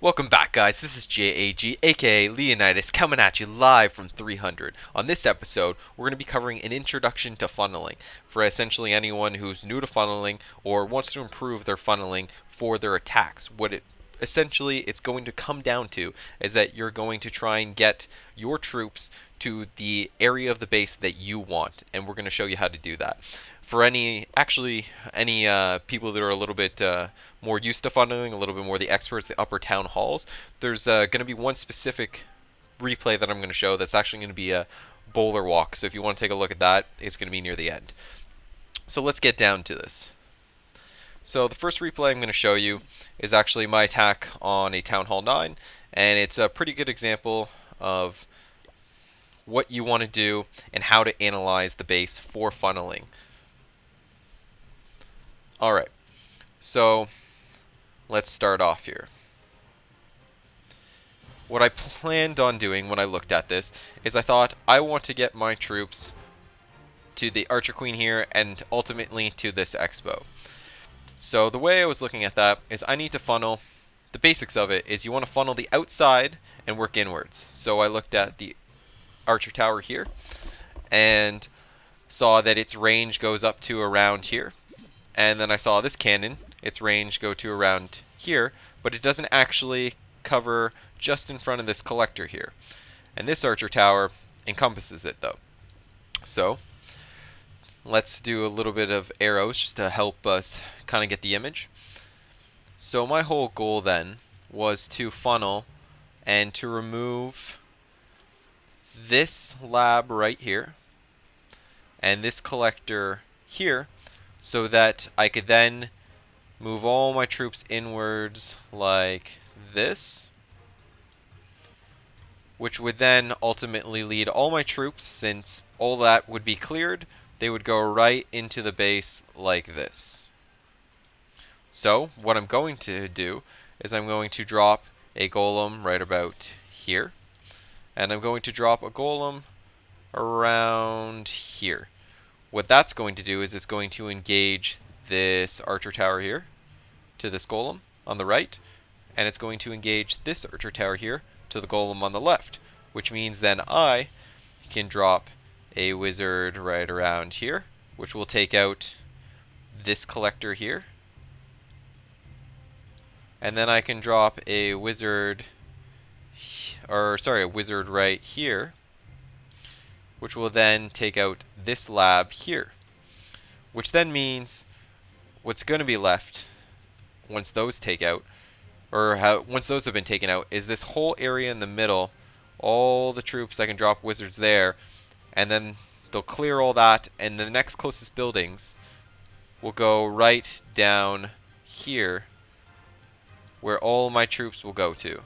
Welcome back, guys. This is JAG, aka Leonidas, coming at you live from 300. On this episode, we're going to be covering an introduction to funneling for essentially anyone who's new to funneling or wants to improve their funneling for their attacks. Essentially it's going to come down to is that you're going to try and get your troops to the area of the base that you want, and we're going to show you how to do that. For any people that are a little bit more used to funneling, a little bit more the experts, the upper town halls, there's going to be one specific replay that I'm going to show that's actually going to be a bowler walk. So if you want to take a look at that, it's going to be near the end. So let's get down to this. So the first replay I'm going to show you is actually my attack on a Town Hall 9, and it's a pretty good example of what you want to do and how to analyze the base for funneling. Alright, so let's start off here. What I planned on doing when I looked at this is I thought I want to get my troops to the Archer Queen here and ultimately to this expo. So the way I was looking at that is I need to funnel, the basics of it is you want to funnel the outside and work inwards. So I looked at the Archer Tower here and saw that its range goes up to around here. And then I saw this cannon, its range go to around here, but it doesn't actually cover just in front of this collector here. And this Archer Tower encompasses it though. So let's do a little bit of arrows just to help us kind of get the image. So my whole goal then was to funnel and to remove this lab right here and this collector here, so that I could then move all my troops inwards like this, which would then ultimately lead all my troops, since all that would be cleared, they would go right into the base like this. So what I'm going to do is I'm going to drop a golem right about here, and I'm going to drop a golem around here. What that's going to do is it's going to engage this Archer Tower here to this golem on the right, and it's going to engage this Archer Tower here to the golem on the left, which means then I can drop a wizard right around here, which will take out this collector here, and then I can drop a wizard, a wizard right here, which will then take out this lab here, which then means what's going to be left once those take out, once those have been taken out, is this whole area in the middle, all the troops. I can drop wizards there, and then they'll clear all that, and the next closest buildings will go right down here where all my troops will go to.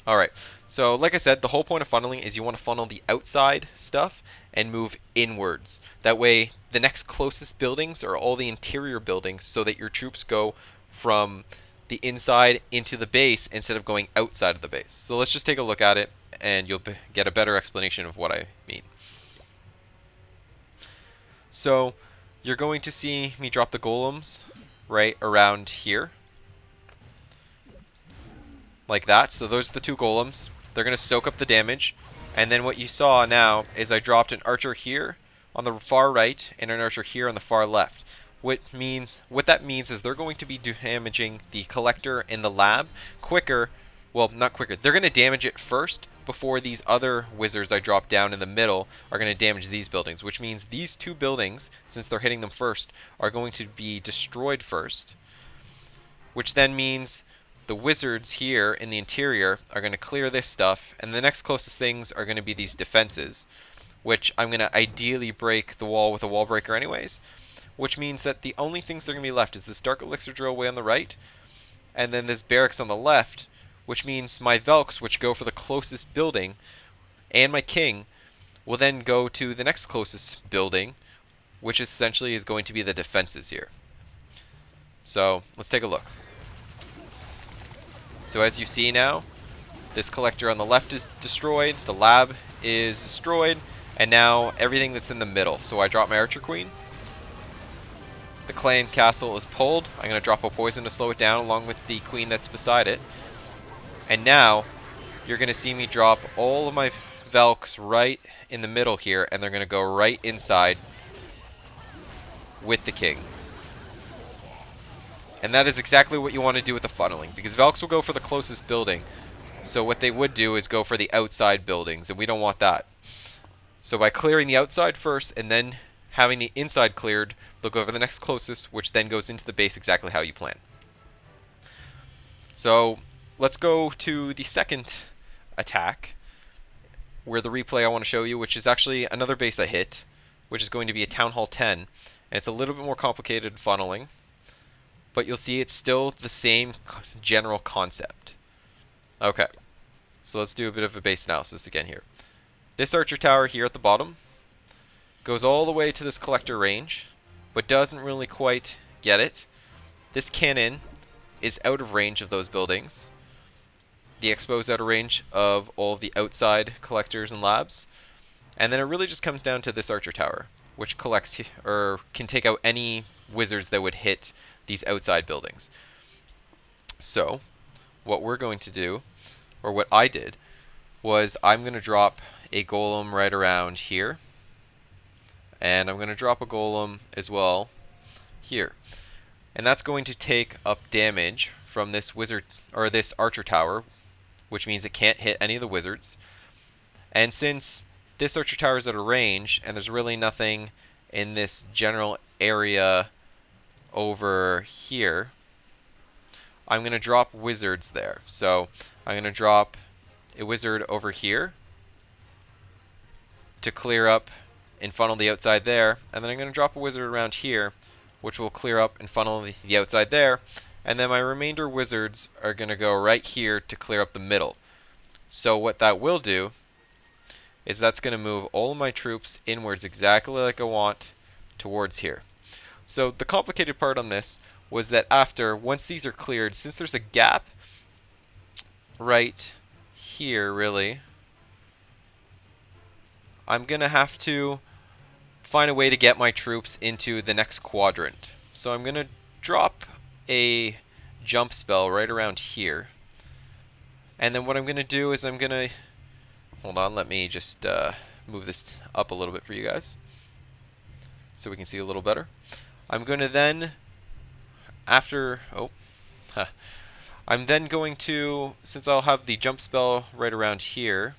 Alright, so like I said, the whole point of funneling is you want to funnel the outside stuff and move inwards. That way, the next closest buildings are all the interior buildings, so that your troops go from the inside into the base instead of going outside of the base. So let's just take a look at it, and you'll get a better explanation of what I mean. So you're going to see me drop the golems right around here, like that. So those are the two golems. They're going to soak up the damage. And then what you saw now is I dropped an archer here on the far right and an archer here on the far left. What that means is they're going to be damaging the collector in the lab quicker. Well, not quicker. They're going to damage it first before these other wizards I dropped down in the middle are going to damage these buildings, which means these two buildings, since they're hitting them first, are going to be destroyed first, which then means the wizards here in the interior are going to clear this stuff, and the next closest things are going to be these defenses, which I'm going to ideally break the wall with a wall breaker anyways, which means that the only things that are going to be left is this dark elixir drill way on the right, and then this barracks on the left, which means my Velks, which go for the closest building, and my king will then go to the next closest building, which essentially is going to be the defenses here. So let's take a look. So as you see now, this collector on the left is destroyed, the lab is destroyed, and now everything that's in the middle. So I drop my Archer Queen, the clan castle is pulled. I'm going to drop a poison to slow it down along with the queen that's beside it. And now you're going to see me drop all of my Velks right in the middle here, and they're going to go right inside with the king. And that is exactly what you want to do with the funneling, because Velks will go for the closest building. So what they would do is go for the outside buildings, and we don't want that. So by clearing the outside first and then having the inside cleared, they'll go for the next closest, which then goes into the base exactly how you plan. So let's go to the second attack, where the replay I want to show you, which is actually another base I hit, which is going to be a Town Hall 10. And it's a little bit more complicated funneling, but you'll see it's still the same general concept. Okay, so let's do a bit of a base analysis again here. This archer tower here at the bottom goes all the way to this collector range, but doesn't really quite get it. This cannon is out of range of those buildings. The expo is out of range of all of the outside collectors and labs. And then it really just comes down to this archer tower, which collects or can take out any wizards that would hit these outside buildings. So what we're going to do, or what I did, was I'm going to drop a golem right around here. And I'm going to drop a golem as well here. And that's going to take up damage from this wizard, or this archer tower, which means it can't hit any of the wizards. And since this archer tower is out of range, and there's really nothing in this general area over here, I'm going to drop wizards there. So I'm going to drop a wizard over here to clear up and funnel the outside there, and then I'm going to drop a wizard around here, which will clear up and funnel the outside there, and then my remainder wizards are going to go right here to clear up the middle. So what that will do is that's going to move all of my troops inwards exactly like I want towards here. So the complicated part on this was that once these are cleared, since there's a gap right here really, I'm going to have to find a way to get my troops into the next quadrant. So I'm going to drop a jump spell right around here. And then what I'm going to do is I'm going to... Hold on, let me just move this up a little bit for you guys so we can see a little better. I'm going to then, I'm then going to, since I'll have the jump spell right around here,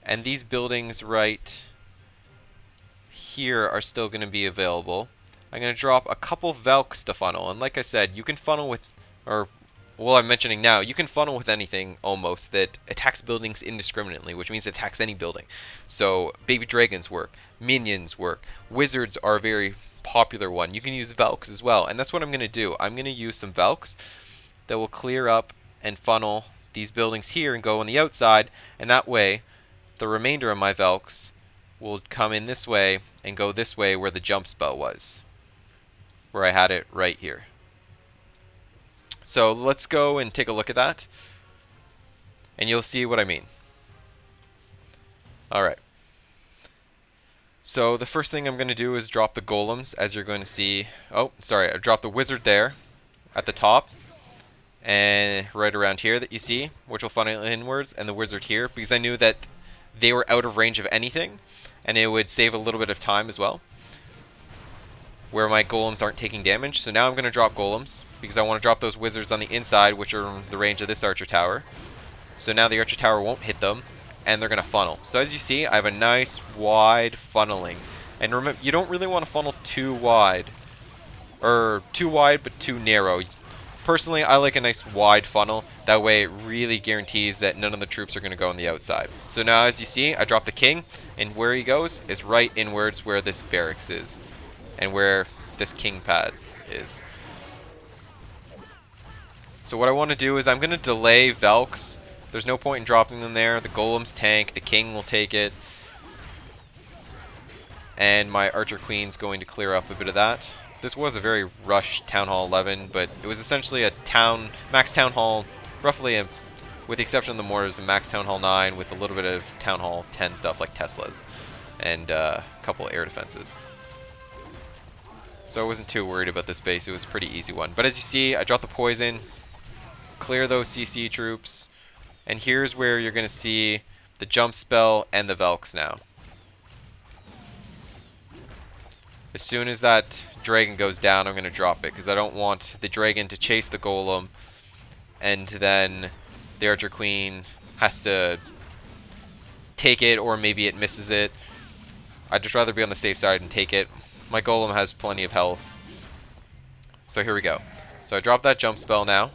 and these buildings right here are still going to be available, I'm going to drop a couple Velks to funnel. And like I said, you can funnel with, I'm mentioning now, you can funnel with anything almost that attacks buildings indiscriminately, which means it attacks any building. So baby dragons work, minions work, wizards are a very popular one. You can use Velks as well, and that's what I'm going to do. I'm going to use some Velks that will clear up and funnel these buildings here and go on the outside, and that way the remainder of my Velks will come in this way and go this way where the jump spell was, where I had it right here. So let's go and take a look at that, and you'll see what I mean. Alright. So the first thing I'm going to do is drop the golems, as you're going to see. I dropped the wizard there at the top, and right around here that you see, which will funnel inwards, and the wizard here, because I knew that they were out of range of anything, and it would save a little bit of time as well, where my golems aren't taking damage. So now I'm going to drop golems, because I want to drop those wizards on the inside, which are in the range of this archer tower. So now the archer tower won't hit them, and they're going to funnel. So as you see, I have a nice wide funneling. And remember, you don't really want to funnel too wide, or too wide but too narrow. Personally, I like a nice wide funnel. That way it really guarantees that none of the troops are going to go on the outside. So now as you see, I drop the king, and where he goes is right inwards where this barracks is, and where this king pad is. So what I want to do is I'm going to delay Velks. There's no point in dropping them there. The golems tank, the king will take it, and my archer queen's going to clear up a bit of that. This was a very rushed Town Hall 11, but it was essentially a max Town Hall, roughly, with the exception of the mortars, a max Town Hall 9 with a little bit of Town Hall 10 stuff like Teslas and a couple air defenses. So I wasn't too worried about this base. It was a pretty easy one. But as you see, I dropped the poison, clear those CC troops, and here's where you're going to see the jump spell and the Velks now. As soon as that dragon goes down, I'm going to drop it, because I don't want the dragon to chase the golem, and then the Archer Queen has to take it, or maybe it misses it. I'd just rather be on the safe side and take it. My golem has plenty of health. So here we go. So I dropped that jump spell now.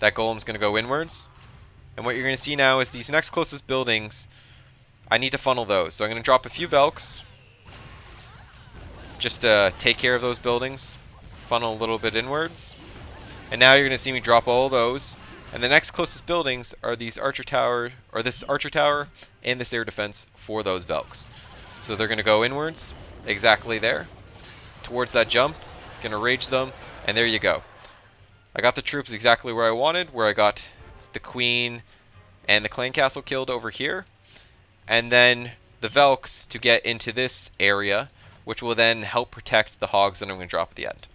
That golem's going to go inwards. And what you're going to see now is these next closest buildings, I need to funnel those. So I'm going to drop a few Velks, just to take care of those buildings. Funnel a little bit inwards. And now you're going to see me drop all those. And the next closest buildings are these Archer Tower, or this Archer Tower, and this air defense for those Velks. So they're going to go inwards, exactly there, towards that jump. Going to rage them, and there you go. I got the troops exactly where I wanted, where I got the Queen and the Clan Castle killed over here. And then the Velks to get into this area, which will then help protect the hogs that I'm going to drop at the end.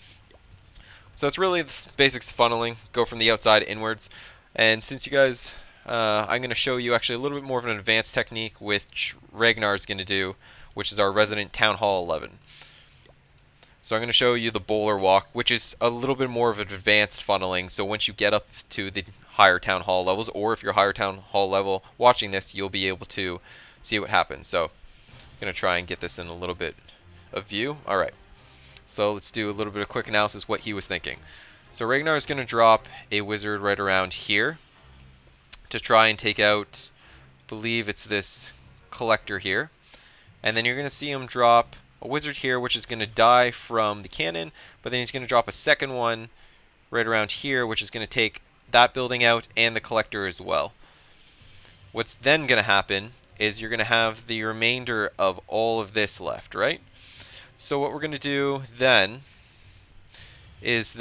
So it's really the basics of funneling. Go from the outside inwards. And since you guys, I'm going to show you actually a little bit more of an advanced technique which Ragnar is going to do, which is our resident Town Hall 11. So I'm going to show you the bowler walk, which is a little bit more of an advanced funneling. So once you get up to the higher Town Hall levels, or if you're higher Town Hall level watching this, you'll be able to see what happens. So I'm going to try and get this in a little bit of view. All right. So let's do a little bit of quick analysis what he was thinking. So Ragnar is going to drop a wizard right around here to try and take out, I believe it's this collector here. And then you're going to see him drop a wizard here, which is going to die from the cannon, but then he's going to drop a second one right around here, which is going to take that building out and the collector as well. What's then going to happen is you're going to have the remainder of all of this left, right? So what we're going to do then is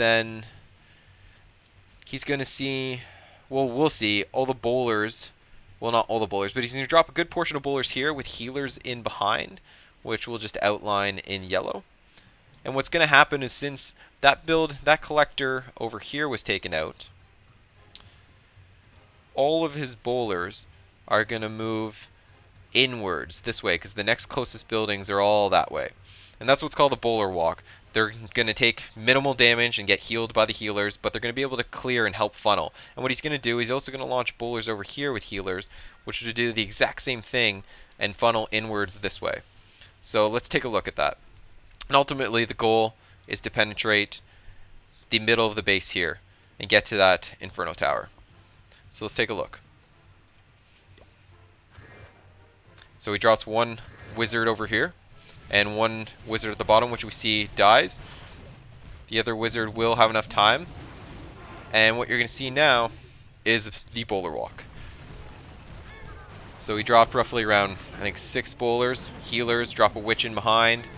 he's going to see, well, we'll see all the bowlers, well, not all the bowlers, but he's going to drop a good portion of bowlers here with healers in behind, which we'll just outline in yellow. And what's going to happen is since that collector over here was taken out, all of his bowlers are going to move inwards this way, because the next closest buildings are all that way. And that's what's called the bowler walk. They're going to take minimal damage and get healed by the healers, but they're going to be able to clear and help funnel. And what he's going to do, he's also going to launch bowlers over here with healers, which will do the exact same thing and funnel inwards this way. So let's take a look at that. And ultimately, the goal is to penetrate the middle of the base here and get to that Inferno Tower. So let's take a look. So he drops one wizard over here, and one wizard at the bottom, which we see dies. The other wizard will have enough time. And what you're going to see now is the bowler walk. So he dropped roughly around, I think, 6 bowlers. Healers, drop a witch in behind.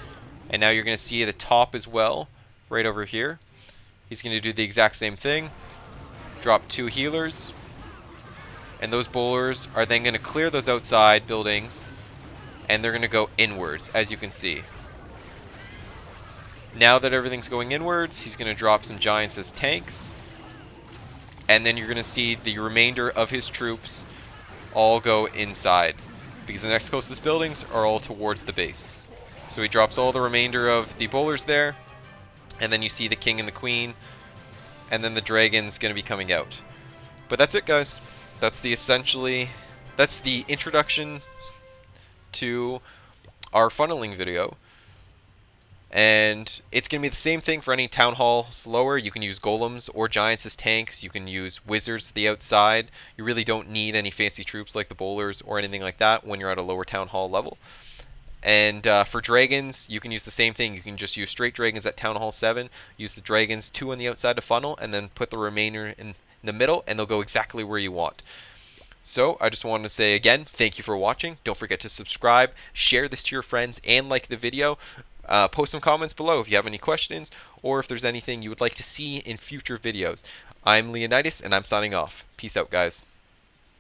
And now you're going to see the top as well, right over here. He's going to do the exact same thing. Drop 2 healers. And those bowlers are then going to clear those outside buildings, and they're going to go inwards, as you can see. Now that everything's going inwards, he's going to drop some giants as tanks. And then you're going to see the remainder of his troops all go inside, because the next closest buildings are all towards the base. So he drops all the remainder of the bowlers there, and then you see the king and the queen, and then the dragon's going to be coming out. But that's it, guys. That's the introduction to our funneling video. And it's going to be the same thing for any town hall slower. You can use golems or giants as tanks. You can use wizards to the outside. You really don't need any fancy troops like the bowlers or anything like that when you're at a lower town hall level. And for dragons, you can use the same thing. You can just use straight dragons at Town Hall 7. Use the dragons 2 on the outside to funnel, and then put the remainder in the middle, and they'll go exactly where you want. So I just wanted to say again, thank you for watching. Don't forget to subscribe, share this to your friends, and like the video. Post some comments below if you have any questions, or if there's anything you would like to see in future videos. I'm Leonidas, and I'm signing off. Peace out, guys.